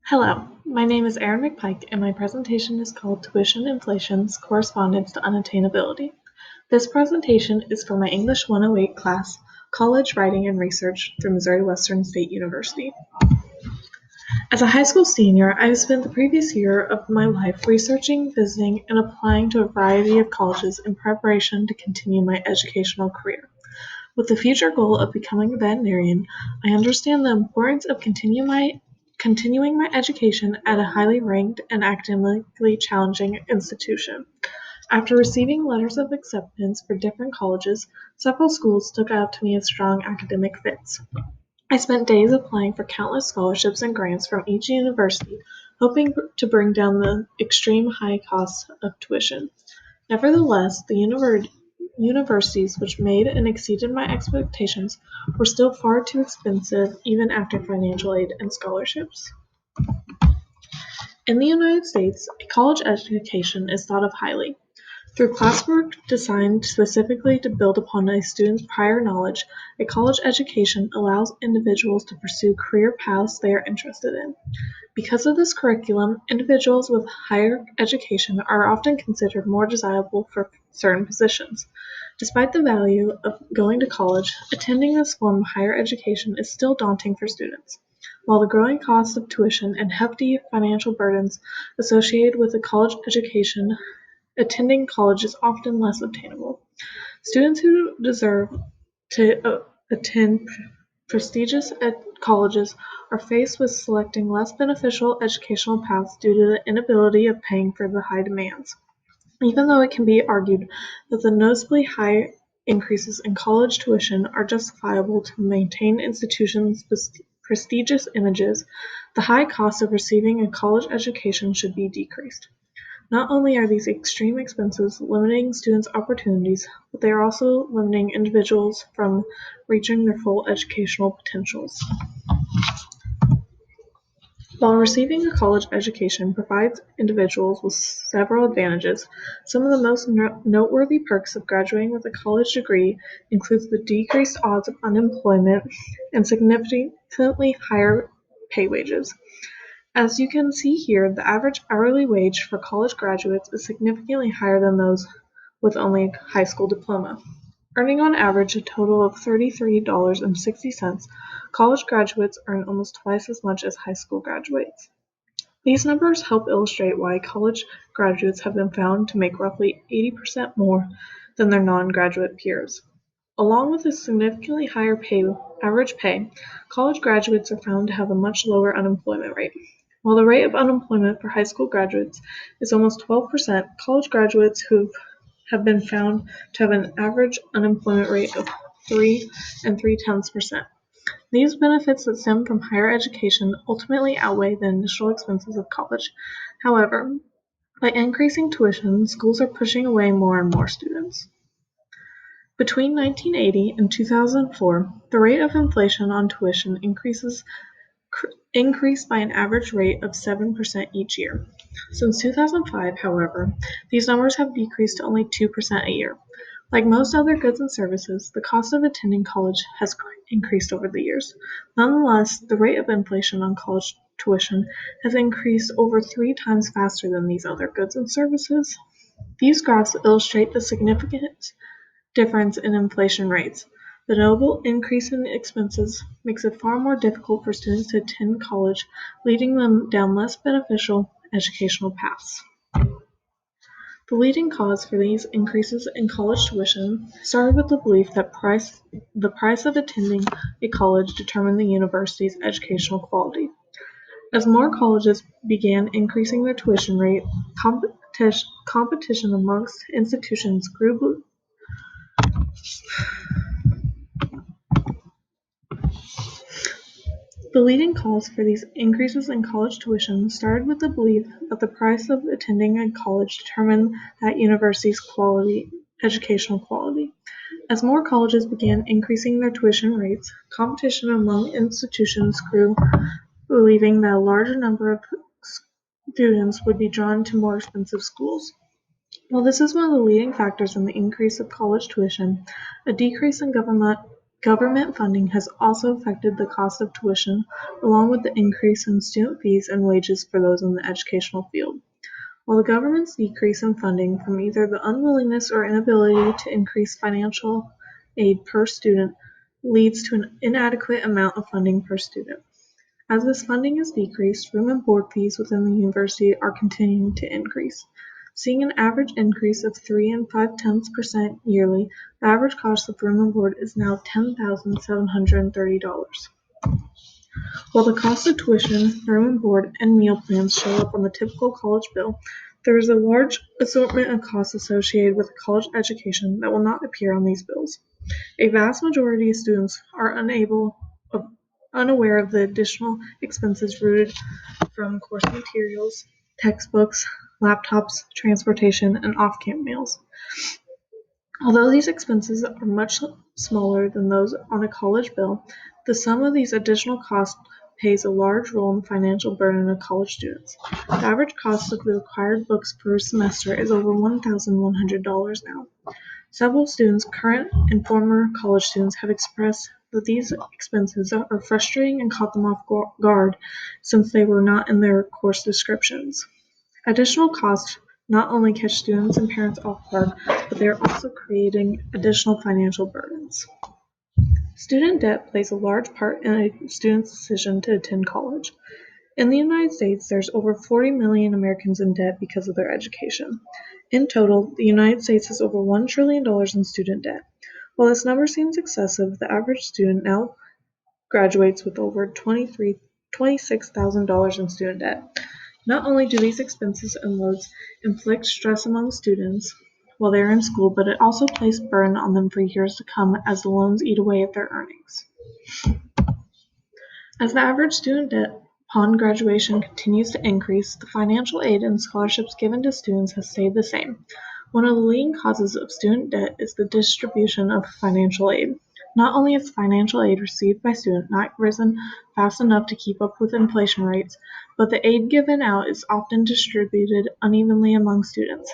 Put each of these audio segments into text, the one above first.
Hello, my name is Erin McPike, and my presentation is called Tuition Inflation's Correspondence to Unattainability. This presentation is for my English 108 class, College Writing and Research through Missouri Western State University. As a high school senior, I have spent the previous year of my life researching, visiting, and applying to a variety of colleges in preparation to continue my educational career. With the future goal of becoming a veterinarian, I understand the importance of continuing my education at a highly ranked and academically challenging institution. After receiving letters of acceptance for different colleges, several schools stood out to me as strong academic fits. I spent days applying for countless scholarships and grants from each university, hoping to bring down the extreme high costs of tuition. Nevertheless, the universities which made and exceeded my expectations were still far too expensive even after financial aid and scholarships. In the United States, a college education is thought of highly. Through classwork designed specifically to build upon a student's prior knowledge, a college education allows individuals to pursue career paths they are interested in. Because of this curriculum, individuals with higher education are often considered more desirable for certain positions. Despite the value of going to college, attending this form of higher education is still daunting for students. While the growing cost of tuition and hefty financial burdens associated with a college education, attending college is often less obtainable. Students who deserve to attend prestigious colleges are faced with selecting less beneficial educational paths due to the inability of paying for the high demands. Even though it can be argued that the noticeably high increases in college tuition are justifiable to maintain institutions' prestigious images, the high cost of receiving a college education should be decreased. Not only are these extreme expenses limiting students' opportunities, but they are also limiting individuals from reaching their full educational potentials. While receiving a college education provides individuals with several advantages, some of the most noteworthy perks of graduating with a college degree include the decreased odds of unemployment and significantly higher pay wages. As you can see here, the average hourly wage for college graduates is significantly higher than those with only a high school diploma. Earning on average a total of $33.60, college graduates earn almost twice as much as high school graduates. These numbers help illustrate why college graduates have been found to make roughly 80% more than their non-graduate peers. Along with a significantly higher average pay, college graduates are found to have a much lower unemployment rate. While the rate of unemployment for high school graduates is almost 12%, college graduates who have been found to have an average unemployment rate of 3.3%. These benefits that stem from higher education ultimately outweigh the initial expenses of college. However, by increasing tuition, schools are pushing away more and more students. Between 1980 and 2004, the rate of inflation on tuition increased by an average rate of 7% each year. Since 2005, however, these numbers have decreased to only 2% a year. Like most other goods and services, the cost of attending college has increased over the years. Nonetheless, the rate of inflation on college tuition has increased over 3 times faster than these other goods and services. These graphs illustrate the significant difference in inflation rates. The notable increase in expenses makes it far more difficult for students to attend college, leading them down less beneficial educational paths. The leading cause for these increases in college tuition started with the belief that the price of attending a college determined the university's educational quality. As more colleges began increasing their tuition rate, competition amongst institutions grew. The leading cause for these increases in college tuition started with the belief that the price of attending a college determined that university's educational quality. As more colleges began increasing their tuition rates, competition among institutions grew, believing that a larger number of students would be drawn to more expensive schools. While this is one of the leading factors in the increase of college tuition, a decrease in government Government funding has also affected the cost of tuition, along with the increase in student fees and wages for those in the educational field. While the government's decrease in funding from either the unwillingness or inability to increase financial aid per student leads to an inadequate amount of funding per student. As this funding is decreased, room and board fees within the university are continuing to increase. Seeing an average increase of 3.5% yearly, the average cost of room and board is now $10,730. While the cost of tuition, room and board, and meal plans show up on the typical college bill, there is a large assortment of costs associated with a college education that will not appear on these bills. A vast majority of students are unaware of the additional expenses rooted from course materials, textbooks, laptops, transportation, and off-camp meals. Although these expenses are much smaller than those on a college bill, the sum of these additional costs plays a large role in the financial burden of college students. The average cost of the required books per semester is over $1,100 now. Several students, current and former college students, have expressed that these expenses are frustrating and caught them off guard since they were not in their course descriptions. Additional costs not only catch students and parents off guard, but they are also creating additional financial burdens. Student debt plays a large part in a student's decision to attend college. In the United States, there's over 40 million Americans in debt because of their education. In total, the United States has over $1 trillion in student debt. While this number seems excessive, the average student now graduates with over $26,000 in student debt. Not only do these expenses and loads inflict stress among students while they are in school, but it also places burden on them for years to come as the loans eat away at their earnings. As the average student debt upon graduation continues to increase, the financial aid and scholarships given to students has stayed the same. One of the leading causes of student debt is the distribution of financial aid. Not only has financial aid received by students not risen fast enough to keep up with inflation rates, but the aid given out is often distributed unevenly among students.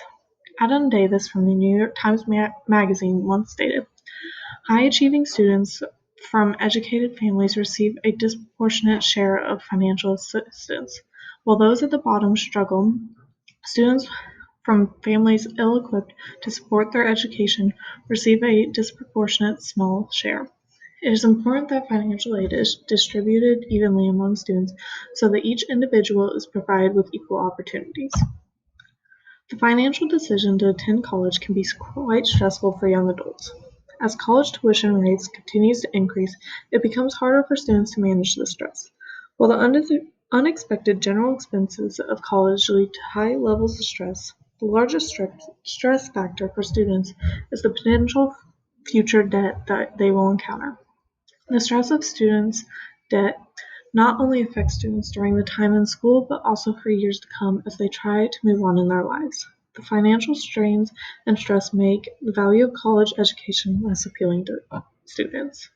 Adam Davis from the New York Times magazine once stated, "High-achieving students from educated families receive a disproportionate share of financial assistance, while those at the bottom struggle. Students from families ill-equipped to support their education receive a disproportionate small share." It is important that financial aid is distributed evenly among students so that each individual is provided with equal opportunities. The financial decision to attend college can be quite stressful for young adults. As college tuition rates continues to increase, it becomes harder for students to manage the stress. While the unexpected general expenses of college lead to high levels of stress, the largest stress factor for students is the potential future debt that they will encounter. The stress of students' debt not only affects students during the time in school, but also for years to come as they try to move on in their lives. The financial strains and stress make the value of college education less appealing to students.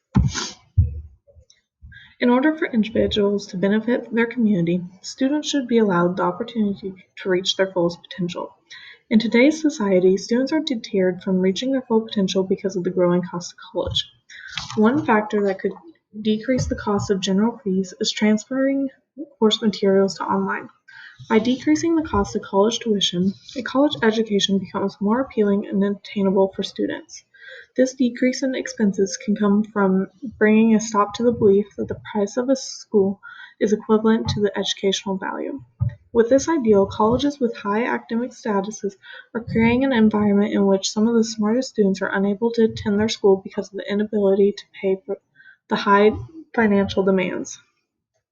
In order for individuals to benefit their community, students should be allowed the opportunity to reach their fullest potential. In today's society, students are deterred from reaching their full potential because of the growing cost of college. One factor that could decrease the cost of general fees is transferring course materials to online. By decreasing the cost of college tuition, a college education becomes more appealing and attainable for students. This decrease in expenses can come from bringing a stop to the belief that the price of a school is equivalent to the educational value. With this ideal, colleges with high academic statuses are creating an environment in which some of the smartest students are unable to attend their school because of the inability to pay for the high financial demands.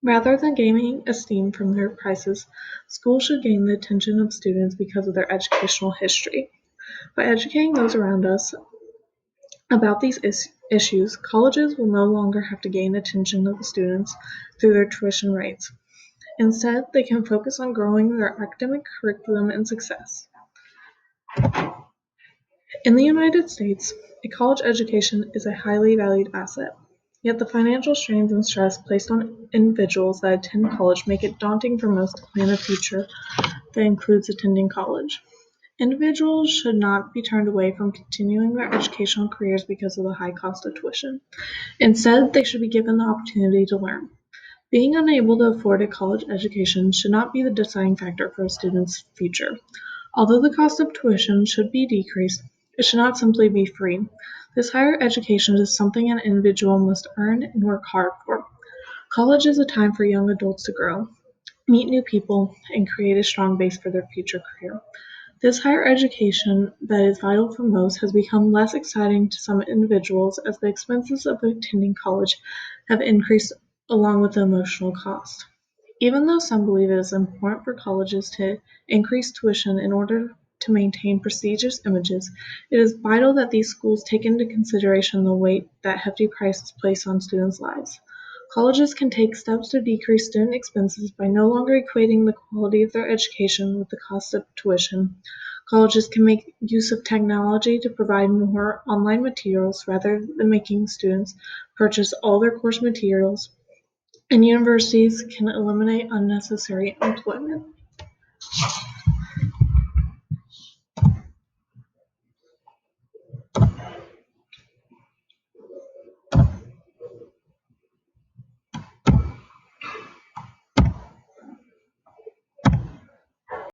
Rather than gaining esteem from their prices, schools should gain the attention of students because of their educational history. By educating those around us about these issues, colleges will no longer have to gain attention of the students through their tuition rates. Instead, they can focus on growing their academic curriculum and success. In the United States, a college education is a highly valued asset. Yet the financial strains and stress placed on individuals that attend college make it daunting for most to plan a future that includes attending college. Individuals should not be turned away from continuing their educational careers because of the high cost of tuition. Instead, they should be given the opportunity to learn. Being unable to afford a college education should not be the deciding factor for a student's future. Although the cost of tuition should be decreased, it should not simply be free. This higher education is something an individual must earn and work hard for. College is a time for young adults to grow, meet new people, and create a strong base for their future career. This higher education that is vital for most has become less exciting to some individuals as the expenses of attending college have increased along with the emotional cost. Even though some believe it is important for colleges to increase tuition in order to maintain prestigious images, it is vital that these schools take into consideration the weight that hefty prices place on students' lives. Colleges can take steps to decrease student expenses by no longer equating the quality of their education with the cost of tuition. Colleges can make use of technology to provide more online materials rather than making students purchase all their course materials, and universities can eliminate unnecessary employment.